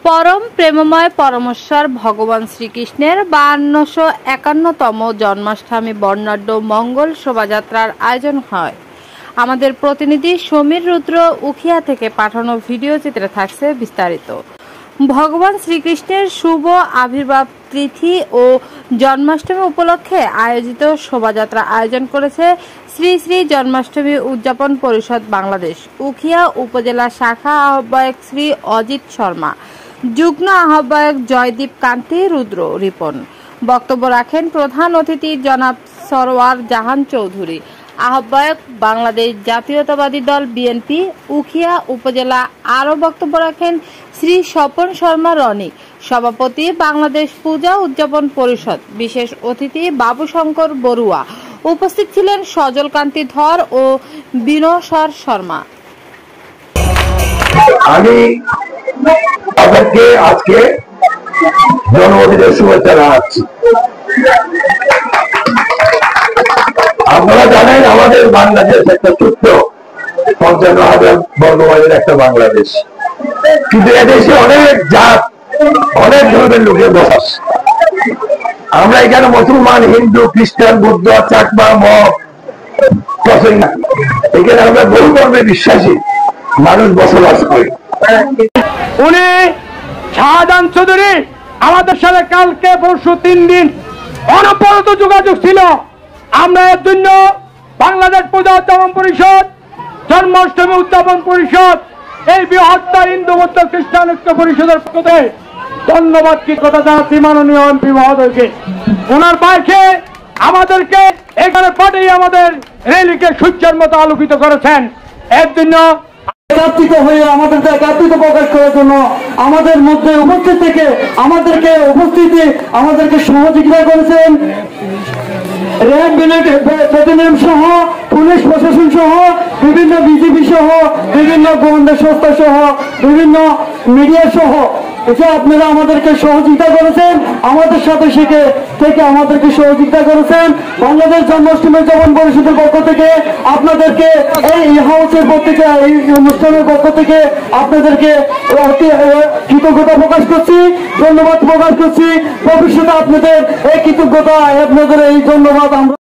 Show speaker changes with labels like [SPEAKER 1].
[SPEAKER 1] পরম প্রেমময় পরমেশ্বর ভগবান শ্রীকৃষ্ণের 5251তম জন্মাষ্টমী বর্ণাঢ্য মঙ্গল শোভাযাত্রার আয়োজন হয়। আমাদের প্রতিনিধি সমীর রুদ্র উখিয়া থেকে পাঠানো ভিডিও চিত্রে থাকছে বিস্তারিত। ভগবান শ্রীকৃষ্ণের শুভ আবির্ভাব তিথি ও জন্মাষ্টমী উপলক্ষে আয়োজিত শোভাযাত্রা আয়োজন করেছে শ্রী শ্রী জন্মাষ্টমী উদযাপন পরিষদ বাংলাদেশ উখিয়া উপজেলা শাখা আহ্বায়ক শ্রী অজিত শর্মা, যুগ্ম আহ্বায়ক জয়দীপ কান্তি রুদ্র রিপন। বক্তব্য রাখেন প্রধান অতিথি জনাব সরওয়ার জাহান চৌধুরী, আহ্বায়ক বাংলাদেশ জাতীয়তাবাদী দল বিএনপি উখিয়া উপজেলা। আরও বক্তব্য রাখেন শ্রী স্বপন শর্মা রনি, সভাপতি বাংলাদেশ পূজা উদযাপন পরিষদ। বিশেষ অতিথি বাবু শঙ্কর বড়ুয়া। উপস্থিত ছিলেন সজল কান্তি ধর ও বিনসর শর্মা।
[SPEAKER 2] আমি আপনাকে আজকে জন্মদিনের শুভেচ্ছা জানাচ্ছি। আপনারা জানেন আমাদের বাংলাদেশ একটা ছোট্ট 55,000 বর্গমাইলের একটা বাংলাদেশ, কিন্তু এদেশে অনেক জাত, অনেক ধর্মের লোকের বসবাস। আমরা এখানে মুসলমান, হিন্দু, খ্রিস্টান, বুদ্ধ, চাকমা, মগ, এখানে আমরা বহু ধর্মে বিশ্বাসী মানুষ বসবাস করি।
[SPEAKER 3] উনি শাহজাহান চৌধুরী আমাদের সাথে কালকে পরশু 3 দিন অনবরত যোগাযোগ ছিল। আমরা এর জন্য বাংলাদেশ পূজা উদযাপন পরিষদ, জন্মাষ্টমী উদযাপন পরিষদ, এই বৃহত্তর হিন্দু বৌদ্ধ খ্রিস্টান ঐক্য পরিষদের পক্ষ থেকে ধন্যবাদ কৃতজ্ঞতা জানাচ্ছি মাননীয় এমপি মহোদয়কে। ওনার বাইকে আমাদেরকে এখানে পাঠিয়ে আমাদের রেলিকে সূর্যের মতো আলোকিত করেছেন। এর জন্য
[SPEAKER 4] একত্রিত হয়ে আমাদের একাত্রিত প্রকাশ করার জন্য আমাদের মধ্যে উপস্থিত থেকে আমাদেরকে সহযোগিতা করেছেন র্যাব ব্যাটালিয়ন সহ, পুলিশ প্রশাসন সহ, বিভিন্ন বিজেপি সহ, বিভিন্ন গোয়েন্দা সংস্থা সহ, বিভিন্ন মিডিয়া সহ, যে আপনারা আমাদেরকে সহযোগিতা করেছেন, আমাদের সাথে থেকে আমাদেরকে সহযোগিতা করেছেন। বাংলাদেশ জন্মাষ্টমী উদযাপন পরিষদের পক্ষ থেকে আপনাদেরকে, এই হাউসের পক্ষ থেকে, এই অনুষ্ঠানের পক্ষ থেকে আপনাদেরকে কৃতজ্ঞতা প্রকাশ করছি, ধন্যবাদ প্রকাশ করছি। ভবিষ্যতে আপনাদের এই কৃতজ্ঞতা, আপনাদের এই ধন্যবাদ আমরা